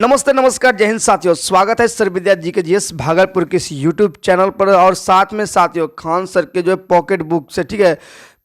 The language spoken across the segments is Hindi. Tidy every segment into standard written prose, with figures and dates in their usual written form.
नमस्ते नमस्कार जय हिंद साथियों, स्वागत है सर विद्या जी के जीएस भागलपुर के इस यूट्यूब चैनल पर। और साथ में साथियों खान सर के जो है पॉकेट बुक से, ठीक है,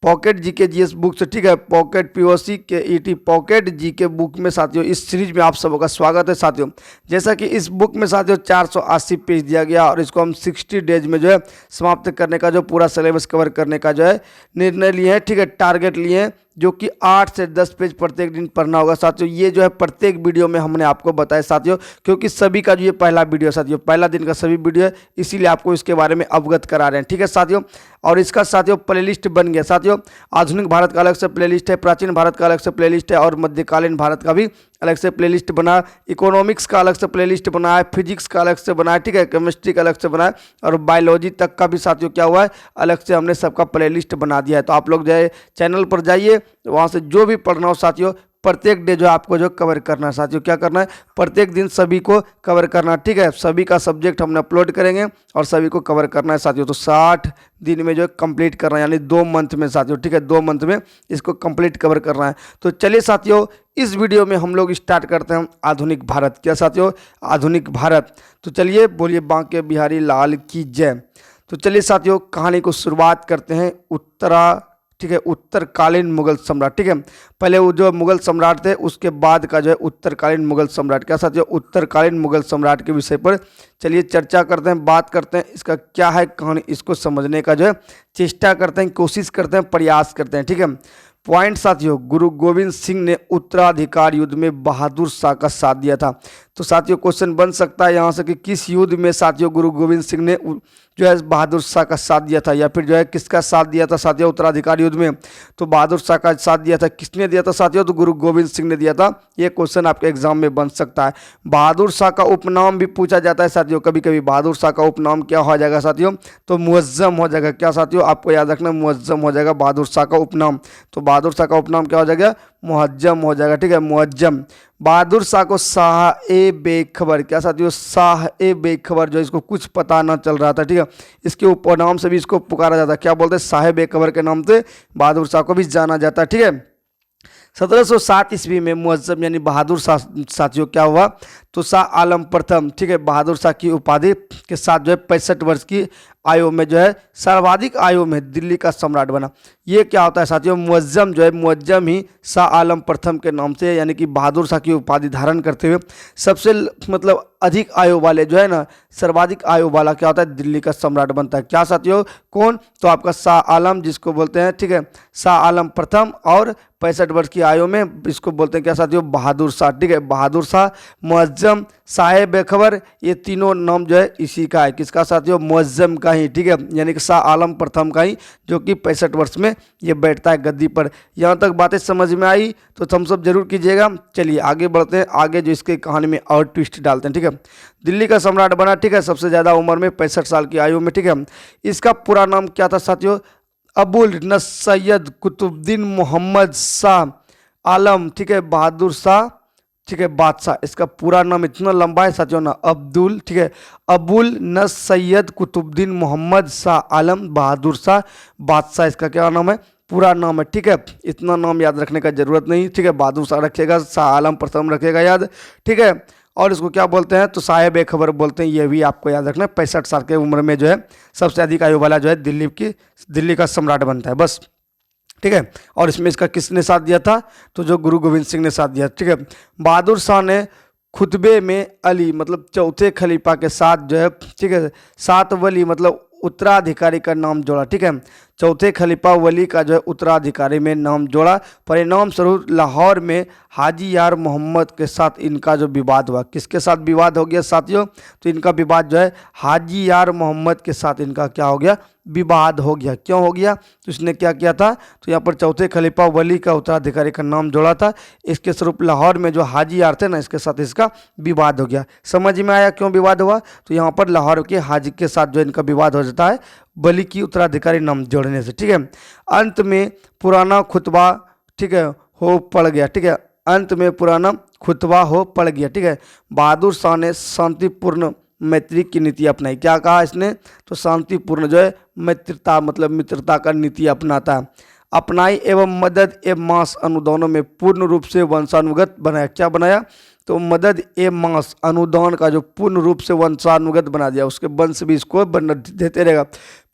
पॉकेट जी के जीएस बुक से, ठीक है, पॉकेट पीओसी के ईटी पॉकेट जी के बुक में साथियों इस सीरीज में आप सबों का स्वागत है साथियों। जैसा कि इस बुक में साथियों 480 पेज दिया गया और इसको हम 60 डेज में जो है समाप्त करने का, जो पूरा सिलेबस कवर करने का जो है निर्णय लिए हैं, ठीक है, टारगेट लिए हैं, जो कि 8 से 10 पेज प्रत्येक दिन पढ़ना होगा साथियों। ये जो है प्रत्येक वीडियो में हमने आपको बताया साथियों, क्योंकि सभी का जो ये पहला वीडियो साथियों, पहला दिन का सभी वीडियो है, इसीलिए आपको इसके बारे में अवगत करा रहे हैं, ठीक है साथियों। और इसका साथियों प्लेलिस्ट बन गया साथियों। आधुनिक भारत का अलग से प्लेलिस्ट है, प्राचीन भारत का अलग से प्लेलिस्ट है और मध्यकालीन भारत का भी अलग से प्लेलिस्ट बना, इकोनॉमिक्स का अलग से प्लेलिस्ट बना है, फिजिक्स का अलग से बना है, ठीक है, केमिस्ट्री का अलग से बना है और बायोलॉजी तक का भी साथियों क्या हुआ है, अलग से हमने सबका प्लेलिस्ट बना दिया है। तो आप लोग जो है चैनल पर जाइए, वहाँ से जो भी पढ़ना हो साथियों, प्रत्येक डे जो आपको जो कवर करना है साथियों, क्या करना है, प्रत्येक दिन सभी को कवर करना है, ठीक है। सभी का सब्जेक्ट हमने अपलोड करेंगे और सभी को कवर करना है साथियों। तो 60 दिन में जो है कंप्लीट करना है, यानी 2 मंथ में साथियों, ठीक है, 2 मंथ में इसको कंप्लीट कवर करना है। तो चलिए साथियों, इस वीडियो में हम लोग स्टार्ट करते हैं आधुनिक भारत। क्या साथियों, आधुनिक भारत। तो चलिए बोलिए बांके बिहारी लाल की जय। तो चलिए साथियों कहानी को शुरुआत करते हैं ठीक है, उत्तरकालीन मुगल सम्राट, ठीक है। पहले वो जो मुगल सम्राट थे उसके बाद का जो है उत्तरकालीन मुगल सम्राट। क्या साथियों, उत्तरकालीन मुगल सम्राट के विषय पर चलिए चर्चा करते हैं, बात करते हैं, इसका क्या है कहानी, इसको समझने का जो है चेष्टा करते हैं, कोशिश करते हैं, प्रयास करते हैं, ठीक है। पॉइंट साथियों, गुरु गोविंद सिंह ने उत्तराधिकार युद्ध में बहादुर शाह का साथ दिया था। तो साथियों क्वेश्चन बन सकता है यहाँ से कि किस युद्ध में साथियों गुरु गोविंद सिंह ने जो है बहादुर शाह का साथ दिया था, या फिर जो है किसका साथ दिया था साथियों उत्तराधिकार युद्ध में। तो बहादुर शाह का साथ दिया था, किसने दिया था साथियों, तो गुरु गोविंद सिंह ने दिया था। ये क्वेश्चन आपके एग्जाम में बन सकता है। बहादुर शाह का उपनाम भी पूछा जाता है साथियों, कभी कभी बहादुर शाह का उपनाम क्या हो जाएगा साथियों, तो मुअज्जम हो जाएगा। क्या साथियों, आपको याद रखना, मुअज्जम हो जाएगा बहादुर शाह का उपनाम। तो बहादुर शाह का उपनाम क्या हो जाएगा, मुअज्जम हो जाएगा, ठीक है, मुअज्जम। बहादुर शाह को शाह ए बेखबर, क्या साथियों, शाह ए बेखबर, जो इसको कुछ पता ना चल रहा था, ठीक है, इसके उपनाम से भी इसको पुकारा जाता है। क्या बोलते हैं, शाह बेखबर के नाम से बहादुर शाह को भी जाना जाता है, ठीक है। 1707 ईस्वी में मुअज्जम यानी बहादुर शाह साथियों क्या हुआ, तो शाह आलम प्रथम, ठीक है, बहादुर शाह की उपाधि के साथ जो है 65 वर्ष की आयु में जो है सर्वाधिक आयु में दिल्ली का सम्राट बना। ये क्या होता है साथियों, मुअज्जम जो है, मुअज्जम ही शाह आलम प्रथम के नाम से, यानी कि बहादुर शाह की उपाधि धारण करते हुए सबसे मतलब अधिक आयु वाले जो है ना, सर्वाधिक आयु वाला क्या होता है, दिल्ली का सम्राट बनता है। क्या साथियों, कौन, तो आपका शाह आलम जिसको बोलते हैं, ठीक है, शाह आलम प्रथम, और 65 वर्ष की आयु में इसको बोलते हैं क्या साथियों, बहादुर शाह, ठीक है। बहादुर शाह, मुअज्जम, शाह बेखबर, ये तीनों नाम जो है इसी का है, किसका साथियों, मुअज्जम का ही, ठीक है, यानी कि शाह आलम प्रथम का ही, जो कि 65 वर्ष में ये बैठता है गद्दी पर। यहाँ तक बातें समझ में आई तो थम्स अप जरूर कीजिएगा। चलिए आगे बढ़ते हैं, आगे जो इसके कहानी में और ट्विस्ट डालते हैं, ठीक है। दिल्ली का सम्राट बना, ठीक है, सबसे ज़्यादा उम्र में 65 साल की आयु में, ठीक है। इसका पूरा नाम क्या था साथियों, अबुल नसैयद कुतुबुद्दीन मोहम्मद शाह आलम, ठीक है, बहादुर शाह, ठीक है, बादशाह। इसका पूरा नाम इतना लंबा है साथियों ना, अब्दुल, ठीक है, अबुल नसैयद कुतुबुद्दीन मोहम्मद शाह आलम बहादुर शाह बादशाह, इसका क्या नाम है, पूरा नाम है, ठीक है। इतना नाम याद रखने का जरूरत नहीं, ठीक है, बहादुर शाह रखिएगा, शाह आलम प्रथम रखिएगा याद, ठीक है। और इसको क्या बोलते हैं, तो शाह बेखबर बोलते हैं, ये भी आपको याद रखना है। 65 साल की उम्र में जो है सबसे अधिक आयु वाला जो है दिल्ली का सम्राट बनता है, बस, ठीक है। और इसमें इसका किसने साथ दिया था, तो जो गुरु गोविंद सिंह ने साथ दिया, ठीक है। बहादुर शाह ने खुतबे में अली मतलब चौथे खलीफा के साथ जो है, ठीक है, 7 वली मतलब उत्तराधिकारी का नाम जोड़ा, ठीक है। चौथे खलीफा वली का जो है उत्तराधिकारी में नाम जोड़ा। परिणाम स्वरूप लाहौर में हाजी यार मोहम्मद के साथ इनका जो विवाद हुआ, किसके साथ विवाद हो गया साथियों, तो इनका विवाद जो है हाजी यार मोहम्मद के साथ इनका क्या हो गया, विवाद हो गया। क्यों हो गया, तो इसने क्या किया था, तो यहाँ पर चौथे खलीफा वली का उत्तराधिकारी का नाम जोड़ा था। इसके स्वरूप लाहौर में जो हाजी यार थे ना, इसके साथ इसका विवाद हो गया। समझ में आया क्यों विवाद हुआ, तो यहाँ पर लाहौर के हाजी के साथ जो इनका विवाद हो जाता है वली की उत्तराधिकारी नाम जोड़ने से, ठीक है। अंत में पुराना खुतबा, ठीक है, हो पड़ गया, ठीक है, अंत में पुराना खुतबा हो पड़ गया, ठीक है। बहादुर शाह ने शांतिपूर्ण मैत्री की नीति अपनाई। क्या कहा इसने, तो शांतिपूर्ण जो है मैत्रिता मतलब मित्रता का नीति अपनाता, अपनाई एवं मदद एवं मांस अनुदानों में पूर्ण रूप से वंशानुगत बनाया। क्या बनाया, तो मदद ए मास अनुदान का जो पूर्ण रूप से वंशानुगत बना दिया, उसके वंश भी इसको देते रहेगा।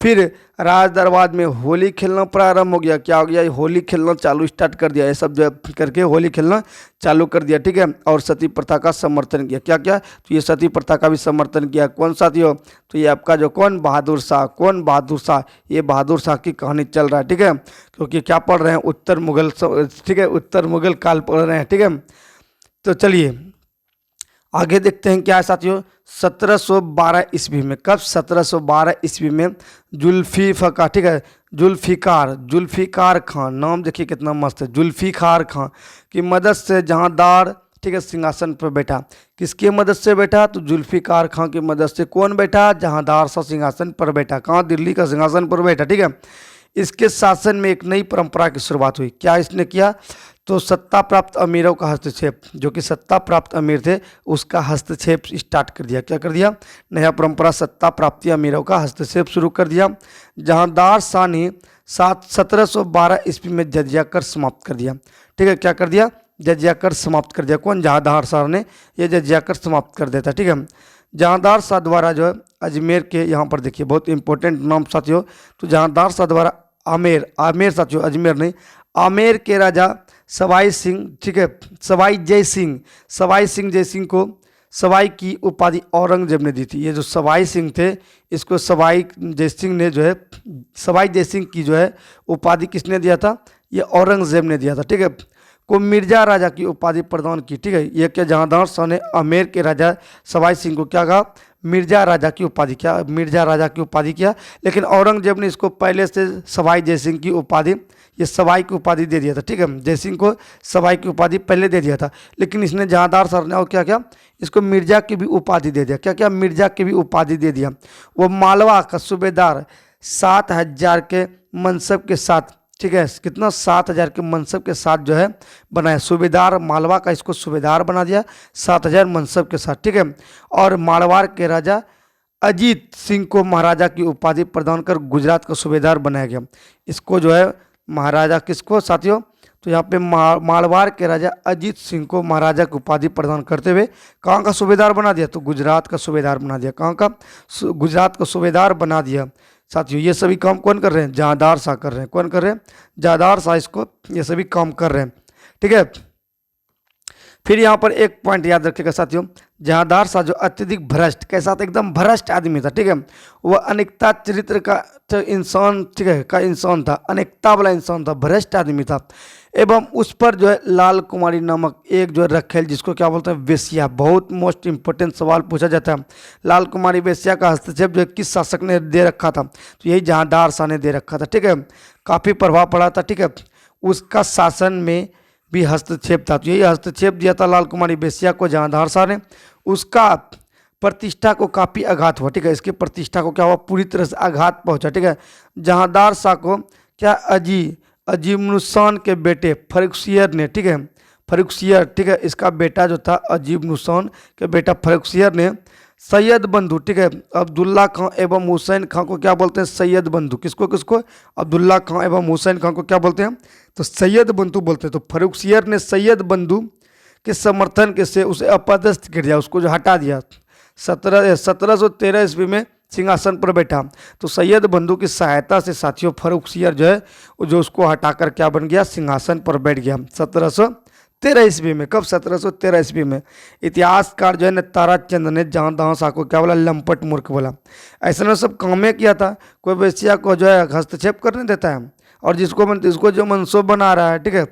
फिर राज दरबार में होली खेलना प्रारंभ हो गया। क्या हो गया? होली खेलना चालू स्टार्ट कर दिया। ये सब जो करके होली खेलना चालू कर दिया, ठीक है। और सती प्रथा का समर्थन किया। क्या क्या? तो ये सती प्रथा का भी समर्थन किया। कौन साथियों? तो ये आपका जो कौन? बहादुर शाह। कौन? बहादुर शाह। ये बहादुर शाह की कहानी चल रहा है, ठीक है। क्योंकि क्या पढ़ रहे हैं? उत्तर मुगल, ठीक है, उत्तर मुगल काल पढ़ रहे हैं, ठीक है। तो चलिए आगे देखते हैं क्या है साथियों। 1712 ईस्वी में, कब? 1712 ईस्वी में जुल्फिकार, ठीक है, जुल्फिकार खान, नाम देखिए कितना मस्त है, जुल्फिकार खान की मदद से जहांदार, ठीक है, सिंहासन पर बैठा। किसकी मदद से बैठा? तो जुल्फिकार खान की मदद से। कौन बैठा? जहांदार सा सिंहासन पर बैठा। कहाँ? दिल्ली का सिंहासन पर बैठा, ठीक है। इसके शासन में एक नई परंपरा की शुरुआत हुई। क्या इसने किया? तो सत्ता प्राप्त अमीरों का हस्तक्षेप, जो कि सत्ता प्राप्त अमीर थे उसका हस्तक्षेप स्टार्ट कर दिया। क्या कर दिया? नया परंपरा सत्ता प्राप्ति अमीरों का हस्तक्षेप शुरू कर दिया। जहांदार शाह ने 1712 ईस्वी में जजिया कर समाप्त कर दिया, ठीक है। क्या कर दिया? जजिया कर समाप्त कर दिया। कौन? जहांदार शाह ने यह जजिया कर समाप्त कर देता, ठीक है। जहांदार शाह द्वारा जो है अजमेर के, यहाँ पर देखिए बहुत इंपॉर्टेंट नाम साथियों, तो जहांदार शाह द्वारा आमेर साथियों, अजमेर नहीं, आमेर के राजा सवाई सिंह, ठीक है, सवाई जय सिंह को सवाई की उपाधि औरंगजेब ने दी थी। ये जो सवाई सिंह थे, इसको सवाई जय सिंह ने जो है, सवाई जय सिंह की जो है उपाधि किसने दिया था? ये औरंगजेब ने दिया था, ठीक है। को मिर्जा राजा की उपाधि प्रदान की, ठीक है। ये क्या? जहांदार शाह ने आमेर के राजा सवाई सिंह को क्या कहा? मिर्जा राजा की उपाधि, क्या? मिर्जा राजा की उपाधि किया। लेकिन औरंगजेब ने इसको पहले से सवाई जय सिंह की उपाधि, ये सवाई की उपाधि दे दिया था, ठीक है। जय सिंह को सवाई की उपाधि पहले दे दिया था, लेकिन इसने जहांदार शाह ने और क्या क्या? इसको मिर्जा की भी उपाधि दे दिया। क्या क्या? मिर्जा की भी उपाधि दे दिया। वो मालवा का सूबेदार 7,000 के मनसब के साथ, ठीक है, कितना? 7,000 के मनसब के साथ जो है बनाया। सूबेदार मालवा का इसको सूबेदार बना दिया 7,000 मनसब के साथ, ठीक है। और मारवाड़ के राजा अजीत सिंह को महाराजा की उपाधि प्रदान कर गुजरात का सूबेदार बनाया गया। इसको जो है महाराजा, किसको साथियों? तो यहाँ पे मारवाड़ के राजा अजीत सिंह को महाराजा की उपाधि प्रदान करते हुए कहाँ का सूबेदार बना दिया? तो गुजरात का सूबेदार बना दिया। कहाँ का? गुजरात का सूबेदार बना दिया साथियों। ये सभी काम कौन कर रहे हैं? जहांदार शाह कर रहे हैं। कौन कर रहे हैं? जहांदार शाह इसको ये सभी काम कर रहे हैं, ठीक है। फिर यहाँ पर एक पॉइंट याद रखिएगा साथियों, जहांदार शाह जो अत्यधिक भ्रष्ट, कैसा था? एकदम भ्रष्ट आदमी था, ठीक है। वह अनेकता चरित्र का इंसान, ठीक है, का इंसान था, अनेकता वाला इंसान था, भ्रष्ट आदमी था। एवं उस पर जो है लाल कुमारी नामक एक जो रखेल, जिसको क्या बोलते हैं? वेश्या। बहुत मोस्ट इंपोर्टेंट सवाल पूछा जाता है। लाल कुमारी वेश्या का हस्तक्षेप जो है किस शासक ने दे रखा था? तो यही जहांदार शाह ने दे रखा था, ठीक है। काफ़ी प्रभाव पड़ा था, ठीक है। उसका शासन में भी हस्तक्षेप था, तो यही हस्तक्षेप दिया था लाल कुमारी वेश्या को जहांदार शाह ने। उसका प्रतिष्ठा को काफ़ी आघात हुआ, ठीक है। इसकी प्रतिष्ठा को क्या हुआ? पूरी तरह से आघात पहुंचा, ठीक है। जहांदार शाह को क्या अजीब के बेटे फर्रुखसियर ने, ठीक है, फर्रुखसियर, ठीक है, इसका बेटा जो था अजीब नुसान के बेटा फर्रुखसियर ने सैयद बंधु, ठीक है, अब्दुल्ला खां एवं हुसैन खां को क्या बोलते हैं? सैयद बंधु। किसको किसको? अब्दुल्ला खां एवं हुसैन खां को क्या बोलते हैं? तो सैयद बंधु बोलते हैं। तो फर्रुखसियर ने सैयद बंधु के समर्थन के से उसे अपदस्थ कर दिया, उसको जो हटा दिया। 1713 ईस्वी में सिंहासन पर बैठा। तो सैयद बंधु की सहायता से साथियों फर्रुखसियर जो है जो उसको हटाकर क्या बन गया? सिंहासन पर बैठ गया 1713 ईस्वी में। कब? 1713 ईस्वी में। इतिहासकार जो है न ताराचंद ने जहांदार शाह को क्या बोला? लंपट मूर्ख बोला। ऐसा ने सब काम किया था, कोई वेश्या को जो है हस्तक्षेप करने देता है, और जिसको जो मनसूब बना रहा है, ठीक है,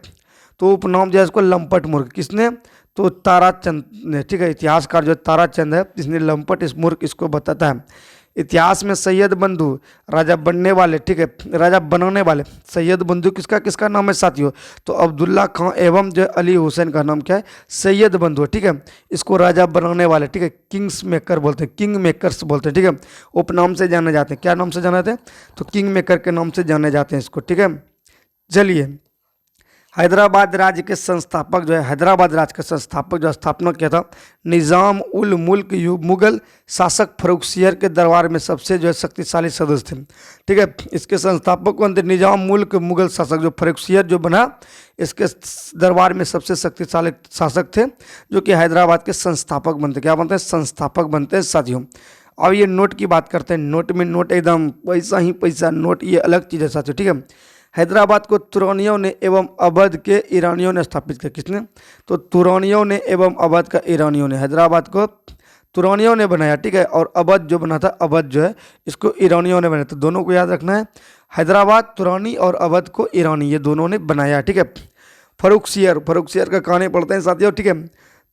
तो उपनाम जो है इसको लंपट मूर्ख। किसने? तो ताराचंद ने, ठीक है, इतिहासकार जो ताराचंद है इसने लंपट इस मूर्ख इसको बताता है। इतिहास में सैयद बंधु राजा बनने वाले, ठीक है, राजा बनाने वाले सैयद बंधु किसका किसका नाम है साथियों? तो अब्दुल्ला खां एवं जो अली हुसैन का नाम क्या है? सैयद बंधु, ठीक है। इसको राजा बनाने वाले, ठीक है, किंग्स मेकर बोलते हैं, किंग मेकर्स बोलते हैं, ठीक है। उपनाम से जाने जाते हैं। क्या नाम से जाने जाते हैं? तो किंग मेकर के नाम से जाने जाते हैं इसको, ठीक है। चलिए हैदराबाद राज्य के संस्थापक जो है, हैदराबाद राज्य का संस्थापक जो स्थापना किया था, निज़ाम उल मुल्क मुगल शासक फर्रुखसियर के दरबार में सबसे जो है शक्तिशाली सदस्य थे। ठीक है, इसके संस्थापक कौन थे? निज़ाम मुल्क मुगल शासक जो फर्रुखसियर जो बना, इसके दरबार में सबसे शक्तिशाली शासक थे, जो कि हैदराबाद के संस्थापक बनते। क्या बनते हैं? संस्थापक बनते हैं साथियों। अब ये नोट की बात करते हैं। नोट में नोट एकदम पैसा ही पैसा, नोट ये अलग चीज़ है साथियों। ठीक है, हैदराबाद को तुरानियों ने एवं अवध के ईरानियों ने स्थापित किया। किसने? तो तुरानियों ने एवं अवध का ईरानियों ने। हैदराबाद को तुरानियों ने बनाया, ठीक है, और अवध जो बना था, अवध जो है इसको ईरानियों ने बनाया। तो दोनों को याद रखना है, हैदराबाद तुरानी और अवध को ईरानी, ये दोनों ने बनाया। ठीक है, फर्रुखसियर, फर्रुखसियर का कहानी पढ़ते हैं साथियों। ठीक है,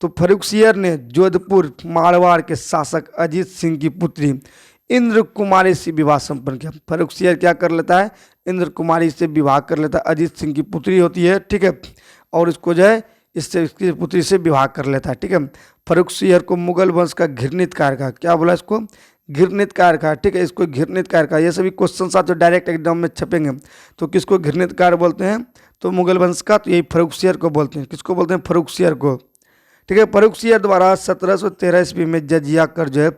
तो फर्रुखसियर ने जोधपुर मारवाड़ के शासक अजीत सिंह की पुत्री इंद्र कुमारी से विवाह संपन्न किया। फर्रुखसियर क्या कर लेता है? इंद्र कुमारी से विवाह कर लेता है। अजीत सिंह की पुत्री होती है, ठीक है, और इसको जो है इससे इसकी पुत्री से विवाह कर लेता है। ठीक है, फर्रुखसियर को मुगल वंश का घृणितकार कहा। क्या बोला इसको? घृणितकार कहा। ठीक है, इसको घृणितकार कहा। ये सभी क्वेश्चन साथ जो डायरेक्ट एग्जाम में छपेंगे, तो किसको घृणितकार बोलते हैं? तो मुगल वंश का, तो यही फर्रुखसियर को बोलते हैं। किसको बोलते हैं? फर्रुखसियर को। ठीक है, फर्रुखसियर द्वारा 1713 ईस्वी में जजिया कर जो है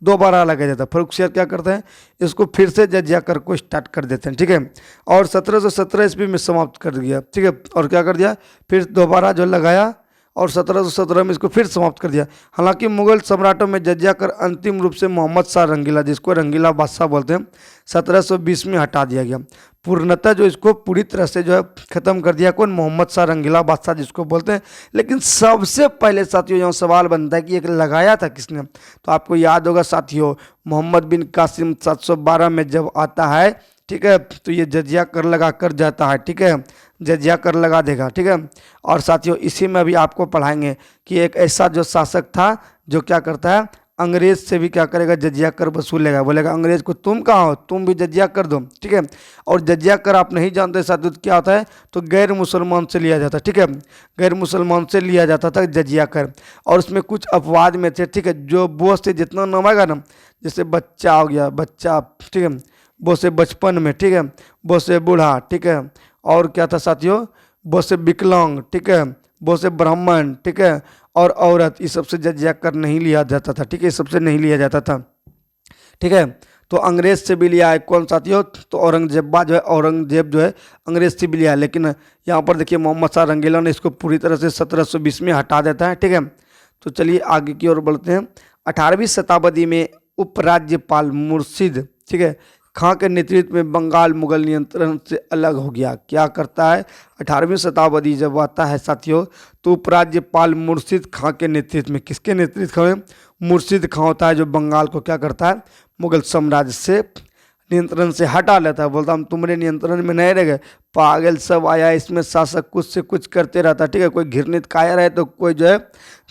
दोबारा लगाया जाता है। फर्रुखसियर क्या करते हैं? इसको फिर से जजिया कर को स्टार्ट कर देते हैं। ठीक है, और 1717 ईस्वी में समाप्त कर दिया। ठीक है, और क्या कर दिया? फिर दोबारा जो लगाया और 1717 में इसको फिर समाप्त कर दिया। हालांकि मुगल सम्राटों में जजिया कर अंतिम रूप से मोहम्मद शाह रंगीला, जिसको रंगीला बादशाह बोलते हैं, 1720 में हटा दिया गया। पूर्णतः जो इसको पूरी तरह से जो है खत्म कर दिया कौन? मोहम्मद शाह रंगीला बादशाह जिसको बोलते हैं। लेकिन सबसे पहले साथियों यहाँ सवाल बनता है कि एक लगाया था किसने? तो आपको याद होगा साथियों, मोहम्मद बिन कासिम 712 में जब आता है, ठीक है, तो ये जजिया कर लगा कर जाता है। ठीक है, जजिया कर लगा देगा। ठीक है, और साथियों इसी में अभी आपको पढ़ाएंगे कि एक ऐसा जो शासक था जो क्या करता है, अंग्रेज से भी क्या करेगा? जजिया कर वसूलेगा। बोलेगा अंग्रेज को तुम कहाँ हो, तुम भी जजिया कर दो। ठीक है, और जजिया कर आप नहीं जानते साथियों क्या होता है? तो गैर मुसलमान से लिया जाता है। ठीक है, गैर मुसलमान से लिया जाता था जजिया कर, और उसमें कुछ अपवाद में थे। ठीक है, जो बोझ से जितना नाम आएगा ना, जैसे बच्चा हो गया, बच्चा, ठीक है, वो से बचपन में, ठीक है, वो से बूढ़ा, ठीक है, और क्या था साथियों? वो से विकलांग, ठीक है, वो से ब्राह्मण, ठीक है, और औरत, इस सबसे जजिया कर नहीं लिया जाता था। ठीक है, इस सबसे नहीं लिया जाता था। ठीक है, तो अंग्रेज से भी लिया है कौन साथियों? तो औरंगजेब जो है, औरंगजेब जो है अंग्रेज से भी लिया है। लेकिन यहाँ पर देखिए मोहम्मद शाह रंगीला ने इसको पूरी तरह से 1720 में हटा देता है। ठीक है, तो चलिए आगे की ओर बढ़ते हैं। 18वीं शताब्दी में उपराज्यपाल मुर्शिद, ठीक है, खां के नेतृत्व में बंगाल मुगल नियंत्रण से अलग हो गया। क्या करता है? 18वीं शताब्दी जब आता है साथियों, तो उपराज्यपाल मुर्शिद खां के नेतृत्व में, किसके नेतृत्व में? मुर्शिद खां होता है, जो बंगाल को क्या करता है? मुगल साम्राज्य से नियंत्रण से हटा लेता है। बोलता हम तुम्हारे नियंत्रण में नहीं रह गए, पागल सब आया इसमें, शासक कुछ से कुछ करते रहता। ठीक है, कोई घृणित कायर है तो कोई जो है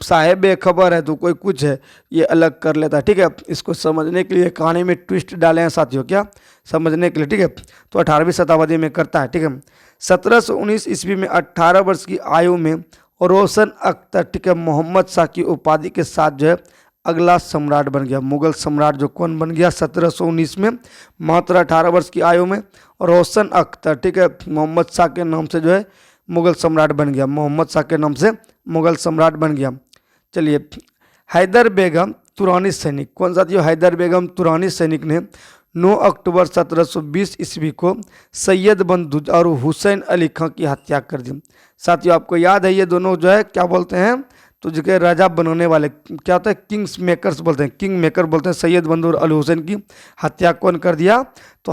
साहेब बेखबर है तो कोई कुछ है, ये अलग कर लेता है। ठीक है, इसको समझने के लिए कहानी में ट्विस्ट डाले हैं साथियों, क्या समझने के लिए। ठीक है, तो 18वीं शताब्दी में करता है। ठीक है, 1719 ईस्वी में 18 वर्ष की आयु में रोशन अख्तर, ठीक है, मोहम्मद शाह की उपाधि के साथ जो है अगला सम्राट बन गया। मुगल सम्राट जो कौन बन गया? 1719 में, मात्र 18 वर्ष की आयु में रोशन अख्तर, ठीक है, मोहम्मद शाह के नाम से जो है मुगल सम्राट बन गया। मोहम्मद शाह के नाम से मुगल सम्राट बन गया। चलिए, हैदर बेगम तुरानी सैनिक, कौन साथियों? हैदर बेगम तुरानी सैनिक ने 9 अक्टूबर 1720 ईस्वी को सैयद बंदूज और हुसैन अली खां की हत्या कर दी। साथियों आपको याद है ये दोनों जो है क्या बोलते हैं? तो जो राजा बनाने वाले क्या होता है? किंग्स मेकर्स बोलते हैं, किंग मेकर बोलते हैं। सैयद बंदूर अली हुसैन की हत्या कौन कर दिया? तो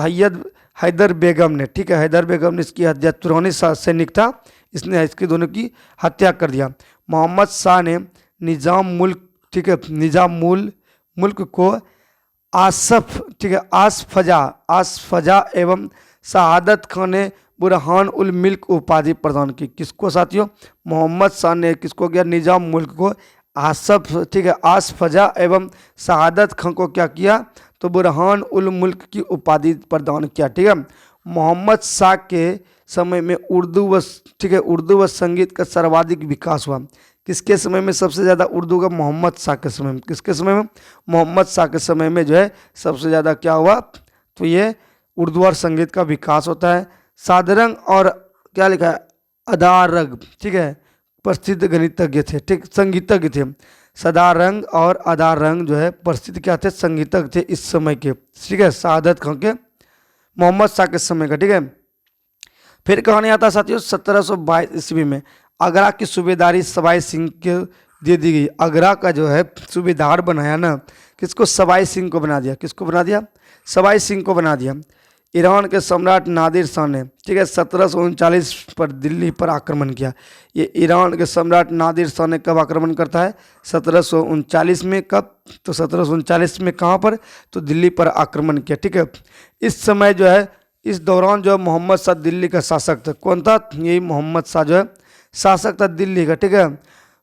हैदर बेगम ने। ठीक है, हैदर बेगम ने इसकी हत्या, तुरानी सैनिक था, इसने इसकी दोनों की हत्या कर दिया। मोहम्मद शाह ने निज़ाम मुल्क, ठीक है, निज़ाम मुल्क को आसफ, ठीक है, आसफजा एवं शहादत खान ने बुरहान उल मिल्क उपाधि प्रदान की। किसको साथियों? मोहम्मद शाह ने किसको किया? निज़ाम मुल्क को आसफ, ठीक है, आसफजा एवं शहादत खान को क्या किया? तो बुरहान उल मुल्क की उपाधि प्रदान किया। ठीक है, मोहम्मद शाह के समय में उर्दू व, ठीक है, उर्दू व संगीत का सर्वाधिक विकास हुआ। किसके समय में सबसे ज़्यादा उर्दू का? मोहम्मद शाह के समय में। किसके समय में? मोहम्मद शाह के समय में जो है सबसे ज़्यादा क्या हुआ? तो ये उर्दू और संगीत का विकास होता है। सादरंग और क्या लिखा है? अदारंग, ठीक है, प्रसिद्ध गणितज्ञ थे, ठीक, संगीतज्ञ थे। सदारंग और अदारंग जो है प्रसिद्ध क्या थे, संगीतज्ञ थे इस समय के, ठीक है, शहादत खां के, मोहम्मद शाह के समय का, ठीक है। फिर कहानी आता है साथियों 1722 ईस्वी में आगरा की सूबेदारी सवाई सिंह के दे दी गई। आगरा का जो है सूबेदार बनाया ना, किसको, सवाई सिंह को बना दिया, किसको बना दिया, सवाई सिंह को बना दिया। ईरान के सम्राट नादिर शाह ने, ठीक है, 1739 पर दिल्ली पर आक्रमण किया। ये ईरान के सम्राट नादिर शाह ने कब आक्रमण करता है, 1739 में। कब, तो 1739 में कहाँ पर, तो दिल्ली पर आक्रमण किया, ठीक है। इस समय जो है, इस दौरान जो है मोहम्मद शाह दिल्ली का शासक था। कौन था, यही मोहम्मद शाह जो है शासक था दिल्ली का, ठीक है।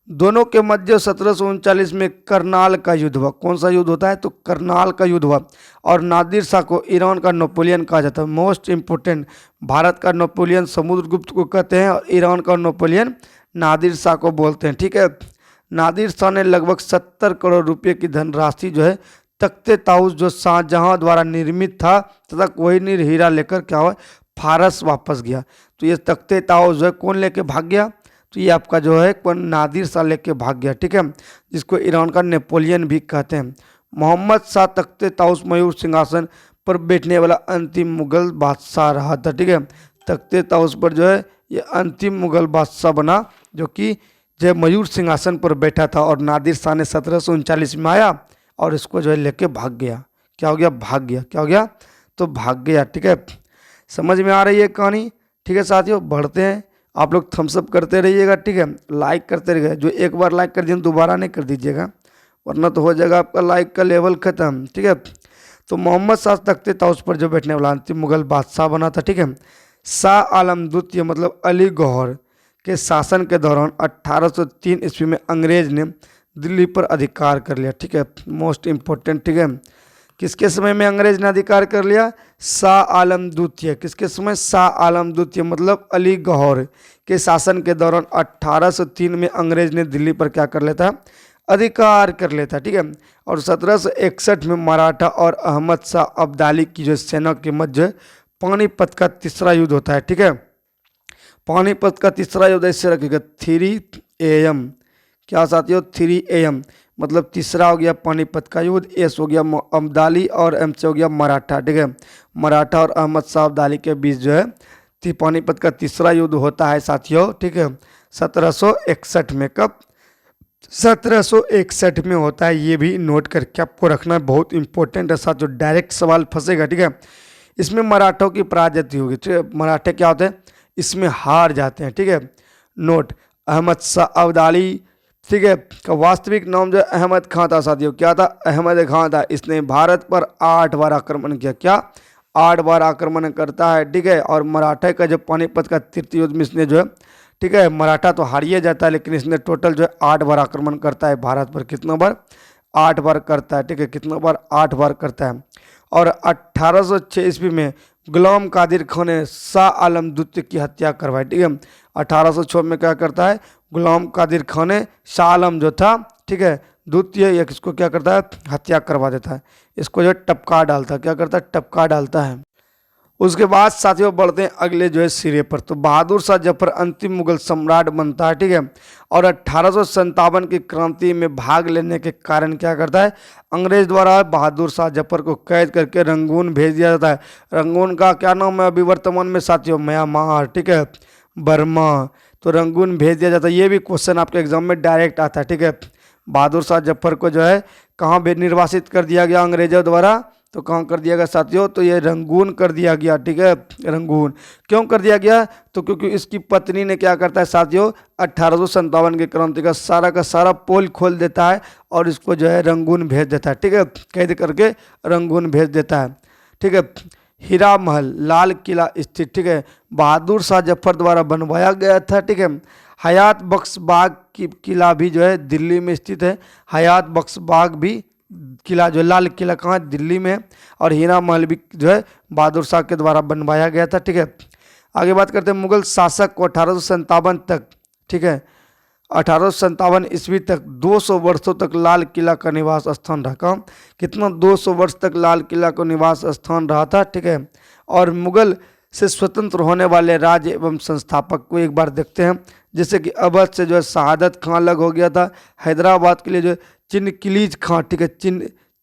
दोनों के मध्य 1739 में करनाल का युद्ध हुआ। कौन सा युद्ध होता है, तो करनाल का युद्ध हुआ। और नादिर शाह को ईरान का नेपोलियन कहा जाता है। मोस्ट इंपोर्टेंट, भारत का नेपोलियन समुद्रगुप्त को कहते हैं और ईरान का नेपोलियन नादिर शाह को बोलते हैं, ठीक है। नादिर शाह ने लगभग 70 करोड़ रुपए की धनराशि जो है तख्ते ताउस जो शाहजहां द्वारा निर्मित था तथा कोहिनूर हीरा लेकर क्या हुआ, फारस वापस गया। तो ये तख्ते ताउस जो है कौन लेके भाग गया, तो ये आपका जो है कौन, नादिर शाह लेके भाग गया, ठीक है, जिसको ईरान का नेपोलियन भी कहते हैं। मोहम्मद शाह तख्ते ताउस मयूर सिंहासन पर बैठने वाला अंतिम मुगल बादशाह रहा था, ठीक है। तख्ते ताउस पर जो है ये अंतिम मुगल बादशाह बना, जो कि जो मयूर सिंहासन पर बैठा था। और नादिर शाह ने 1739 में आया और इसको जो है लेके भाग गया। क्या हो गया, भाग गया, क्या हो गया, तो भाग गया, ठीक है। समझ में आ रही है कहानी, ठीक है साथियों। बढ़ते हैं, आप लोग थम्सअप करते रहिएगा, ठीक है, लाइक करते रहिएगा। जो एक बार लाइक कर दिए दोबारा नहीं कर दीजिएगा, वरना तो हो जाएगा आपका लाइक का लेवल खत्म, ठीक है। तो मोहम्मद शाह तख्ते ताउस पर जो बैठने वाला अंतिम मुगल बादशाह बना था, ठीक है। शाह आलम द्वितीय मतलब अली गौहर के शासन के दौरान 1803 ईस्वी में अंग्रेज ने दिल्ली पर अधिकार कर लिया, ठीक है, मोस्ट इम्पोर्टेंट, ठीक है। किसके समय में अंग्रेज ने अधिकार कर लिया, शाह आलम द्वितीय। किसके समय, शाह आलम द्वितीय मतलब अली गौहर के शासन के दौरान 1803 में अंग्रेज ने दिल्ली पर क्या कर लेता, अधिकार कर लेता, ठीक है। और 1761 में मराठा और अहमद शाह अब्दाली की जो सेना के मध्य पानीपत का तीसरा युद्ध होता है, ठीक है। पानीपत का तीसरा युद्ध ऐसे रखिएगा 3 AM, क्या साथियों, 3 AM मतलब तीसरा हो गया पानीपत का युद्ध। एस हो गया अब्दाली और एम से हो गया मराठा, ठीक है। मराठा और अहमद शाह अब्दाली के बीच जो है पानीपत का तीसरा युद्ध होता है साथियों, ठीक है, 1761 में। कब, 1761 में होता है। ये भी नोट करके आपको रखना बहुत इंपॉर्टेंट है साथियों, डायरेक्ट सवाल फंसेगा, ठीक है। इसमें मराठों की पराजय होगी, ठीक है। मराठे क्या होते हैं, इसमें हार जाते हैं, ठीक है। नोट, अहमद शाह अब्दाली, ठीक है, का वास्तविक नाम जो अहमद खां था साथियों। क्या था, अहमद खां था। इसने भारत पर 8 बार आक्रमण किया। क्या, 8 बार आक्रमण करता है, ठीक है। और मराठा का जो पानीपत का तृतीय युद्ध में इसने जो है, ठीक है, मराठा तो हारिए जाता है लेकिन इसने टोटल जो है 8 बार आक्रमण करता है भारत पर। कितना बार, 8 बार करता है, ठीक है, कितना बार, 8 बार करता है। और 1806 ईस्वी में गुलाम कादिर खान ने शाह आलम द्वितीय की हत्या करवाई, ठीक है। 1806 में क्या करता है, गुलाम कादिर खान ने शाह आलम जो था, ठीक है, द्वितीय, या किसको क्या करता है, हत्या करवा देता है। इसको जो टपका डालता है, क्या करता है, टपका डालता है। उसके बाद साथियों बढ़ते हैं अगले जो है सिरे पर। तो बहादुर शाह जफर अंतिम मुगल सम्राट बनता है, ठीक है। और 1857 की क्रांति में भाग लेने के कारण क्या करता है, अंग्रेज द्वारा बहादुर शाह जफर को कैद करके रंगून भेज दिया जाता है। रंगून का क्या नाम है अभी वर्तमान में साथियों, म्यांमार, ठीक है, बर्मा। तो रंगून भेज दिया जाता है। ये भी क्वेश्चन आपके एग्जाम में डायरेक्ट आता है, ठीक है। बहादुर शाह जफर को जो है कहाँ निर्वासित कर दिया गया अंग्रेजों द्वारा, तो कहाँ कर दिया गया साथियों, तो ये रंगून कर दिया गया, ठीक है। रंगून क्यों कर दिया गया, तो क्योंकि इसकी पत्नी ने क्या करता है साथियों, 1857 की क्रांति का सारा पोल खोल देता है और इसको जो है रंगून भेज देता है, ठीक है, कैद करके रंगून भेज देता है, ठीक है। हीरा महल लाल किला स्थित, ठीक है, बहादुर शाह जफर द्वारा बनवाया गया था, ठीक है। हयात बख्श बाग की किला भी जो है दिल्ली में स्थित है। हयात बख्श बाग भी किला जो लाल किला कहाँ है, दिल्ली में। और हीरा महल भी जो है बहादुर शाह के द्वारा बनवाया गया था, ठीक है। आगे बात करते हैं मुगल शासक को 1857 तक, ठीक है, 1857 ईस्वी तक 200 वर्षों तक लाल किला का निवास स्थान रहा। कितना, 200 वर्ष तक लाल किला का निवास स्थान रहा था, ठीक है। और मुगल से स्वतंत्र होने वाले राज्य एवं संस्थापक को एक बार देखते हैं। जैसे कि अवध से जो है शहादत खां अलग हो गया था। हैदराबाद के लिए जो है चिनकिलीज खां, ठीक है,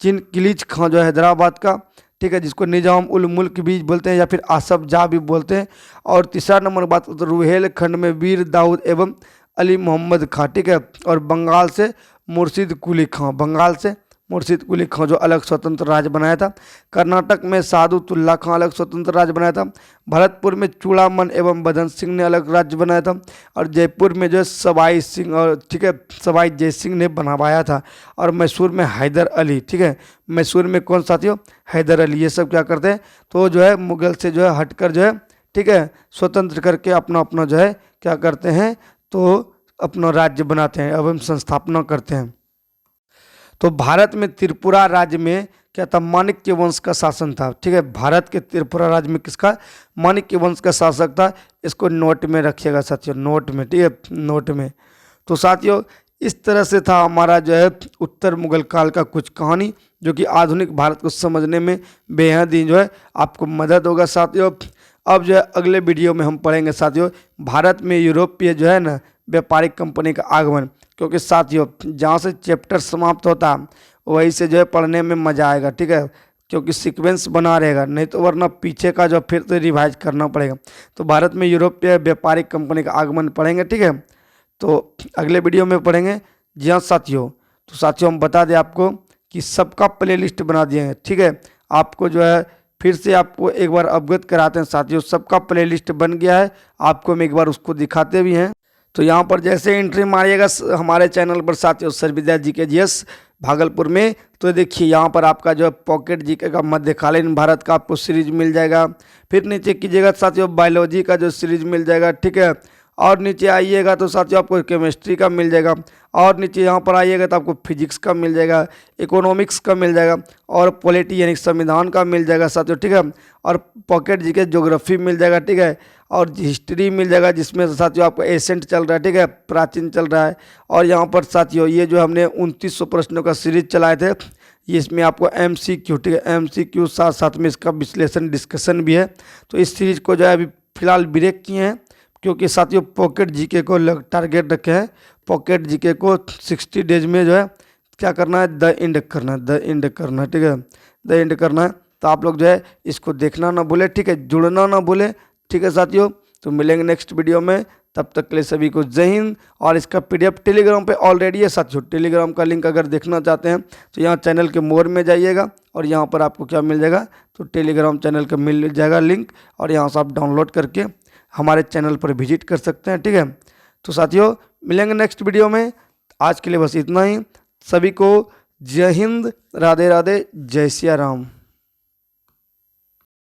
चिनकिलीज खां जो है हैदराबाद का, ठीक है, जिसको निजाम उल मुल्क भी बोलते हैं या फिर आसफ जाह भी बोलते हैं। और तीसरा नंबर बात तो रुहेल खंड में वीर दाऊद एवं अली मोहम्मद खां, ठीक है। और बंगाल से मुर्शिद कुली खां, बंगाल से मुर्शिद कुली खां जो अलग स्वतंत्र राज्य बनाया था। कर्नाटक में सादुतुल्ला खां अलग स्वतंत्र राज्य बनाया था। भरतपुर में चूड़ामन एवं बदन सिंह ने अलग राज्य बनाया था। और जयपुर में जो है सवाई सिंह और, ठीक है, सवाई जय सिंह ने बनवाया था। और मैसूर में हैदर अली, ठीक है, मैसूर में कौन साथियों, हैदर अली। ये सब क्या करते हैं, तो जो है मुगल से जो है हटकर जो है, ठीक है, स्वतंत्र करके अपना अपना जो है क्या करते हैं, तो अपना राज्य बनाते हैं एवं संस्थापना करते हैं। तो भारत में त्रिपुरा राज्य में क्या था, माणिक्य वंश का शासन था, ठीक है। भारत के त्रिपुरा राज्य में किसका, माणिक्य वंश का शासक था। इसको नोट में रखिएगा साथियों, नोट में, ठीक है, नोट में। तो साथियों इस तरह से था हमारा जो है उत्तर मुगल काल का कुछ कहानी, जो कि आधुनिक भारत को समझने में बेहद ही जो है आपको मदद होगा साथियों। अब जो है अगले वीडियो में हम पढ़ेंगे साथियों भारत में यूरोपीय जो है ना व्यापारिक कंपनी का आगमन। क्योंकि साथियों जहाँ से चैप्टर समाप्त होता है वहीं से जो है पढ़ने में मज़ा आएगा, ठीक है, क्योंकि सीक्वेंस बना रहेगा, नहीं तो वरना पीछे का जो फिर से रिवाइज करना पड़ेगा। तो भारत में यूरोपीय व्यापारिक कंपनी का आगमन पढ़ेंगे, ठीक है। तो अगले वीडियो में पढ़ेंगे। जी हाँ साथियों, तो साथियों हम बता दें आपको कि सबका प्लेलिस्ट बना दिए हैं, ठीक है। आपको जो है फिर से आपको एक बार अवगत कराते हैं साथियों, सबका प्लेलिस्ट बन गया है। आपको हम एक बार उसको दिखाते भी हैं। तो यहाँ पर जैसे एंट्री मारिएगा हमारे चैनल पर साथियों सर्वविद्या जीके जीएस भागलपुर में, तो देखिए यहाँ पर आपका जो है पॉकेट जीके का मध्यकालीन भारत का आपको सीरीज मिल जाएगा। फिर नीचे कीजिएगा साथियों बायोलॉजी का जो सीरीज मिल जाएगा, ठीक है। और नीचे आइएगा तो साथियों आपको केमिस्ट्री का मिल जाएगा। और नीचे यहाँ पर आइएगा तो आपको फिजिक्स का मिल जाएगा, इकोनॉमिक्स का मिल जाएगा और पॉलिटी यानी संविधान का मिल जाएगा साथियों, ठीक है। और पॉकेट जीके ज्योग्राफी मिल जाएगा, ठीक है। और हिस्ट्री मिल जाएगा जिसमें साथियों आपको एसेंट चल रहा है, ठीक है, प्राचीन चल रहा है। और यहाँ पर साथियों ये जो हमने 2900 प्रश्नों का सीरीज चलाए थे, ये इसमें आपको MCQ, ठीक है, MCQ साथ साथ में इसका विश्लेषण डिस्कशन भी है। तो इस सीरीज को जो है अभी फिलहाल ब्रेक किए हैं, क्योंकि साथियों पॉकेट जीके को टारगेट रखे हैं। पॉकेट जीके को 60 डेज में जो है क्या करना है, द एंड करना है, द एंड करना है, ठीक है, द एंड करना है। तो आप लोग जो है इसको देखना ना भूले, ठीक है, जुड़ना ना भूले, ठीक है साथियों। तो मिलेंगे नेक्स्ट वीडियो में, तब तक के लिए सभी को जय हिंद। और इसका PDF टेलीग्राम पे ऑलरेडी है साथियों, टेलीग्राम का लिंक अगर देखना चाहते हैं तो यहाँ चैनल के मोर में जाइएगा और यहाँ पर आपको क्या मिल जाएगा, तो टेलीग्राम चैनल का मिल जाएगा लिंक, और यहाँ से आप डाउनलोड करके हमारे चैनल पर विजिट कर सकते हैं, ठीक है। तो साथियों मिलेंगे नेक्स्ट वीडियो में, आज के लिए बस इतना ही। सभी को जय हिंद, राधे राधे, जय सिया राम।